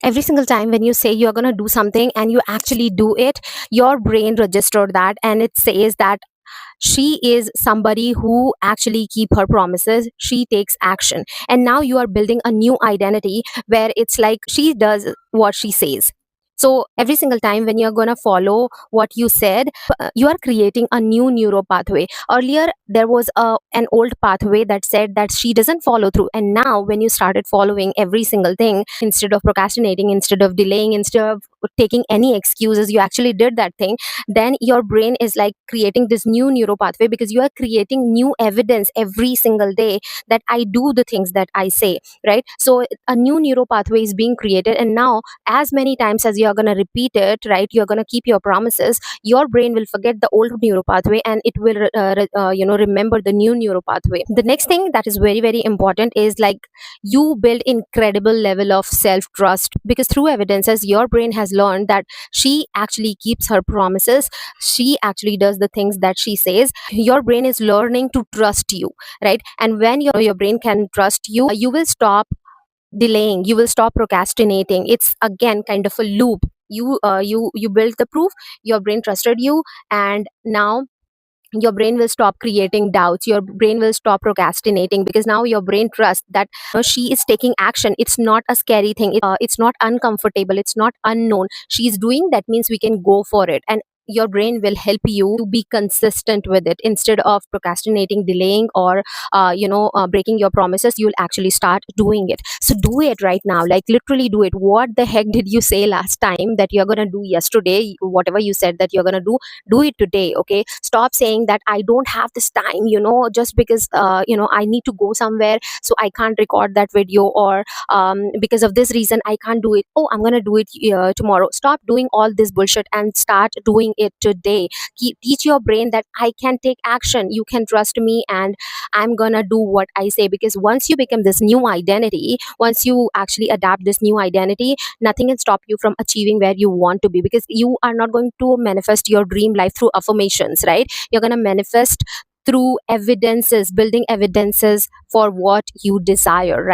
Every single time when you say you're going to do something and you actually do it, your brain registered that and it says that she is somebody who actually keep her promises, she takes action. And now you are building a new identity where it's like she does what she says. So every single time when you're going to follow what you said, you are creating a new neuro pathway. Earlier there was an old pathway that said that she doesn't follow through, and now when you started following every single thing, instead of procrastinating, instead of delaying, instead of taking any excuses, you actually did that thing. Then your brain is like creating this new neuro pathway because you are creating new evidence every single day that I do the things that I say, right? So a new neuro pathway is being created, and now as many times as you're going to repeat it, right, you're going to keep your promises, your brain will forget the old neuro pathway and it will remember the new neuro pathway. The next thing that is very very important is like you build incredible level of self trust, because through evidences your brain has learned that she actually keeps her promises, she actually does the things that she says. Your brain is learning to trust you, right? And when your brain can trust you, you will stop delaying, you will stop procrastinating. It's again kind of a loop. You built the proof, your brain trusted you, and now your brain will stop creating doubts, your brain will stop procrastinating, because now your brain trusts that she is taking action. It's not a scary thing, it's not uncomfortable, it's not unknown. She's doing that means we can go for it. And your brain will help you to be consistent with it. Instead of procrastinating, delaying, or breaking your promises, you'll actually start doing it. So do it right now, like literally do it. What the heck did you say last time that you're gonna do yesterday? Whatever you said that you're gonna do it today. Okay, stop saying that I don't have this time, just because I need to go somewhere, so I can't record that video, or because of this reason I can't do it. Oh, I'm gonna do it tomorrow. Stop doing all this bullshit and start doing it today. Teach your brain that I can take action, you can trust me, and I'm gonna do what I say. Because once you become this new identity, once you actually adapt this new identity, nothing can stop you from achieving where you want to be. Because you are not going to manifest your dream life through affirmations, right? You're going to manifest through evidences, building evidences for what you desire, right?